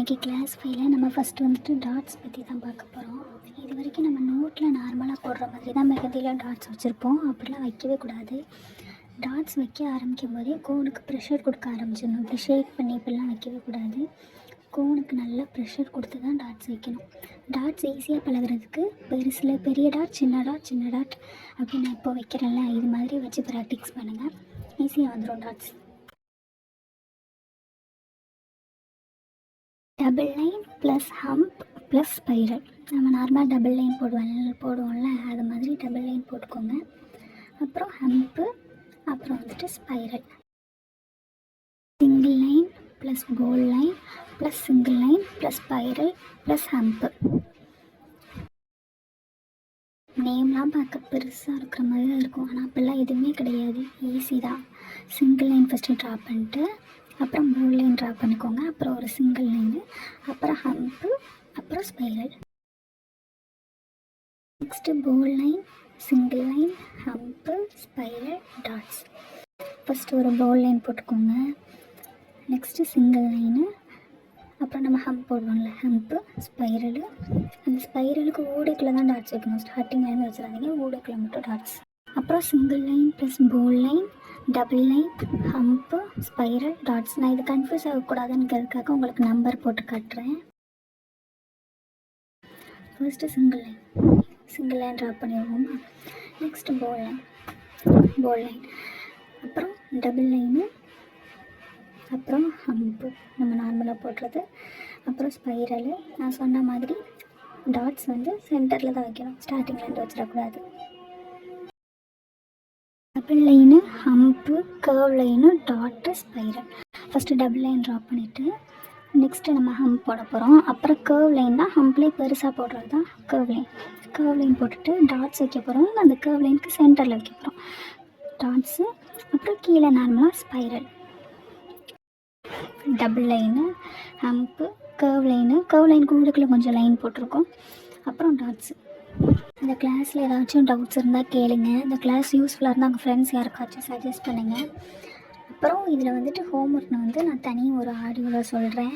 இன்றைக்கி கிளாஸ் 5ல் நம்ம ஃபஸ்ட்டு வந்துட்டு டாட்ஸ் பற்றி தான் பார்க்க போகிறோம். இது வரைக்கும் நம்ம நோட்டில் நார்மலாக போடுற மாதிரி தான் மெஹந்தியில் டாட்ஸ் வச்சுருப்போம். அப்படிலாம் வைக்கவே கூடாது. டாட்ஸ் வைக்க ஆரம்பிக்கும் போதே கோனுக்கு ப்ரெஷர் கொடுக்க ஆரம்பிச்சிடணும். இப்படி ஷேக் பண்ணி இப்படிலாம் வைக்கவே கூடாது. கோனுக்கு நல்லா ப்ரெஷர் கொடுத்து தான் டாட்ஸ் வைக்கணும். டாட்ஸ் ஈஸியாக பழகிறதுக்கு பெரிய டாட் சின்ன டாட் அப்படின்னு நான் இப்போ வைக்கிறேன்ல, இது மாதிரி வச்சு ப்ராக்டிஸ் பண்ணுங்கள். ஈஸியாக வந்துடும் dots. Double line plus hump plus spiral. நம்ம நார்மலாக டபுள் லைன் போடுவோம்ல, அது மாதிரி டபுள் லைன் போட்டுக்கோங்க. அப்புறம் ஹம்ப்பு, அப்புறம் வந்துட்டு spiral. Single line plus pole line plus single line plus spiral plus hump. நேம்லாம் பார்க்க பெருசாக இருக்கிற மாதிரி தான் இருக்கும், ஆனால் அப்போல்லாம் எதுவுமே கிடையாது, ஈஸி தான். சிங்கிள் லைன் ஃபஸ்ட்டு ட்ரா பண்ணிட்டு அப்புறம் போல் லைன் ட்ரா பண்ணிக்கோங்க. அப்புறம் ஒரு சிங்கிள் லைனு, அப்புறம் ஹம்ப்பு, அப்புறம் spiral. Next pole line, single line, hump, spiral, dots. First ஒரு போல் லைன் போட்டுக்கோங்க. நெக்ஸ்ட்டு சிங்கிள் லைனு, அப்புறம் நம்ம ஹம்ப் போடுவோம்ல, ஹம்ப்பு, ஸ்பைரலு. அந்த ஸ்பைரலுக்கு ஊடைக்குள்ளே தான் டாட்ஸ் வைக்கணும். ஸ்டார்டிங் லைன் வச்சுருந்தீங்க, ஊடைக்குள்ளே மட்டும் டாட்ஸ். அப்புறம் single line plus pole line, double line, hump, spiral, dots. நான் இது கன்ஃபியூஸ் ஆகக்கூடாதுங்கிறதுக்காக உங்களுக்கு நம்பர் போட்டு காட்டுறேன். ஃபர்ஸ்ட்டு சிங்கிள் லைன் ட்ரா பண்ணிடுவோம். நெக்ஸ்ட்டு போல் லைன், அப்புறம் டபுள் லைனு, அப்புறம் ஹம்ப்பு நம்ம நார்மலாக போடுறது, அப்புறம் ஸ்பைரலு. நான் சொன்ன மாதிரி டாட்ஸ் வந்து சென்டரில் தான் வைக்கணும், ஸ்டார்டிங்லேருந்து வச்சிடக்கூடாது. Double line, hump, curve line, dot, spiral. First double line draw பண்ணிவிட்டு நெக்ஸ்ட்டு நம்ம ஹம்ப் போட போகிறோம். அப்புறம் கர்வ் லைன் தான், ஹம்ப்லேயே பெருசாக போடுறது தான் கர்வ் லைன் போட்டுட்டு டாட்ஸ் வைக்க போகிறோம். அந்த கர்வ் லைனுக்கு சென்டரில் வைக்க போகிறோம் டாட்ஸு. அப்புறம் கீழே நார்மலாக spiral. Double line, hump, curve லைனுக்கு ஊடுக்குள்ளே கொஞ்சம் லைன் போட்டிருக்கோம். அப்புறம் டாட்ஸு. இந்த கிளாஸில் ஏதாச்சும் டவுட்ஸ் இருந்தால் கேளுங்க. இந்த கிளாஸ் யூஸ்ஃபுல்லாக இருந்தால் உங்கள் ஃப்ரெண்ட்ஸ் யாருக்காச்சும் சஜஸ்ட் பண்ணுங்கள். அப்புறம் இதில் வந்துட்டு ஹோம்ஒர்க் நான் தனியாக ஒரு ஆடியோவில் சொல்கிறேன்.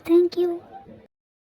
தேங்க்யூ.